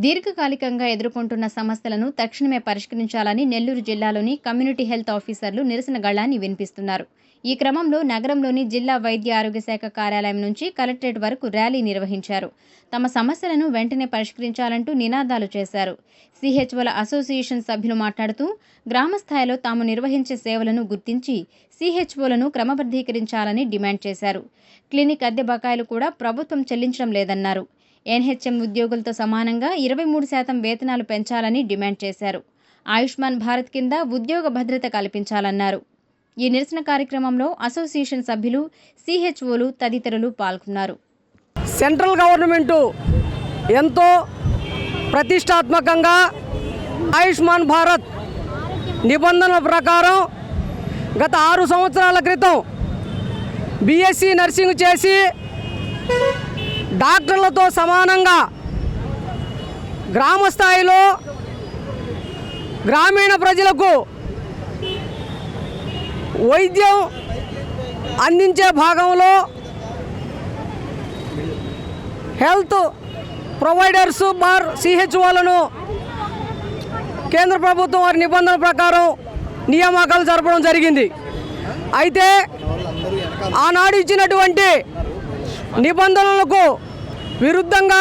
దీర్ఘకాలికంగా ఎదుర్కొంటున్న సమస్యలను తక్షణమే పరిష్కరించాలని నెల్లూరు జిల్లాలోని కమ్యూనిటీ హెల్త్ ఆఫీసర్లు నిరసన గళాన్ని వినిపిస్తున్నారు. ఈ క్రమంలో నగరంలోని జిల్లా వైద్య ఆరోగ్య శాఖ కార్యాలయం నుంచి కలెక్టరేట్ వరకు ర్యాలీ నిర్వహించారు. తమ సమస్యలను వెంటనే పరిష్కరించాలంటూ నినాదాలు చేశారు. సిహెచ్ఓల అసోసియేషన్ సభ్యులు మాట్లాడుతూ గ్రామ స్థాయిలో తాము నిర్వహించే సేవలను గుర్తించి సిహెచ్ఓలను క్రమబద్ధీకరించాలని డిమాండ్ చేశారు. క్లినిక్ అద్దె బకాయిలు కూడా ప్రభుత్వం చెల్లించడం లేదన్నారు. ఎన్హెచ్ఎం ఉద్యోగులతో సమానంగా 23% వేతనాలు పెంచాలని డిమాండ్ చేశారు. ఆయుష్మాన్ భారత్ కింద ఉద్యోగ భద్రత కల్పించాలన్నారు. ఈ నిరసన కార్యక్రమంలో అసోసియేషన్ సభ్యులు, సిహెచ్ఓలు తదితరులు పాల్గొన్నారు. సెంట్రల్ గవర్నమెంట్ ఎంతో ప్రతిష్టాత్మకంగా ఆయుష్మాన్ భారత్ నిబంధనల ప్రకారం గత 6 సంవత్సరాల క్రితం బీఎస్సీ నర్సింగ్ చేసి డాక్టర్లతో సమానంగా గ్రామ స్థాయిలో గ్రామీణ ప్రజలకు వైద్యం అందించే భాగంలో హెల్త్ ప్రొవైడర్స్ బార్ సిహెచ్ఓలను కేంద్ర ప్రభుత్వం వారి నిబంధనల ప్రకారం నియామకాలు జరపడం జరిగింది. అయితే ఆనాడు ఇచ్చినటువంటి నిబంధనలకు విరుద్ధంగా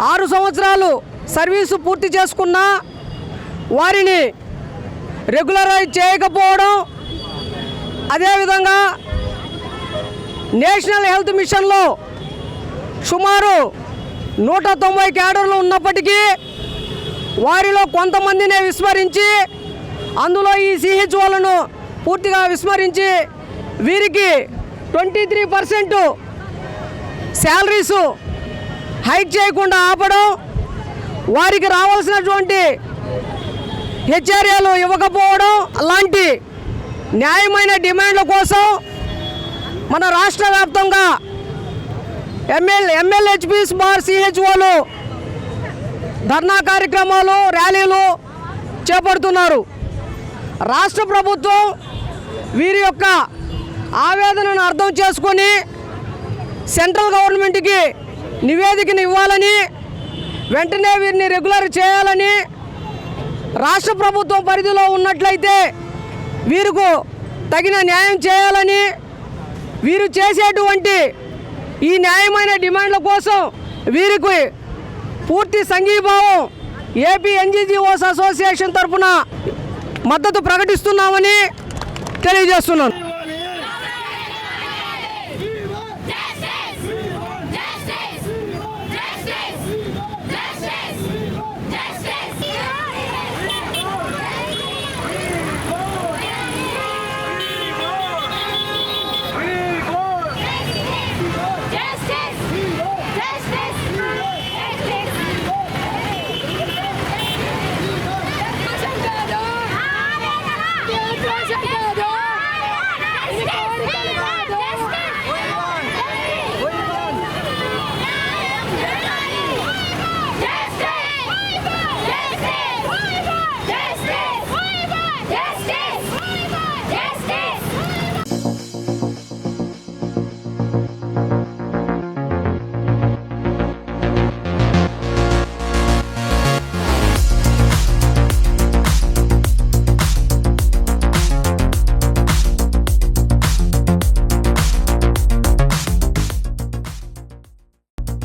6 సంవత్సరాలు సర్వీసు పూర్తి చేసుకున్న వారిని రెగ్యులరైజ్ చేయకపోవడం, అదేవిధంగా నేషనల్ హెల్త్ మిషన్లో సుమారు 190 క్యాడర్లు ఉన్నప్పటికీ వారిలో కొంతమందినే విస్మరించి, అందులో ఈ సిహెచ్ఓలను పూర్తిగా విస్మరించి వీరికి 23% శాలరీసు హైక్ చేయకుండా ఆపడం, వారికి రావాల్సినటువంటి హెచ్ఆర్ఏలు ఇవ్వకపోవడం, అలాంటి న్యాయమైన డిమాండ్ల కోసం మన రాష్ట్ర వ్యాప్తంగా ఎంఎల్హెచ్పిస్ బార్ సిహెచ్ఓలు ధర్నా కార్యక్రమాలు, ర్యాలీలు చేపడుతున్నారు. రాష్ట్ర ప్రభుత్వం వీరి యొక్క ఆవేదనను అర్థం చేసుకొని సెంట్రల్ గవర్నమెంట్కి నివేదికను ఇవ్వాలని, వెంటనే వీరిని రెగ్యులర్ చేయాలని, రాష్ట్ర ప్రభుత్వం పరిధిలో ఉన్నట్లయితే వీరికి తగిన న్యాయం చేయాలని, వీరు చేసేటువంటి ఈ న్యాయమైన డిమాండ్ల కోసం వీరికి పూర్తి సంఘీభావం ఏపీ ఎన్జీఓస్ అసోసియేషన్ తరఫున మద్దతు ప్రకటిస్తున్నామని తెలియజేస్తున్నాను.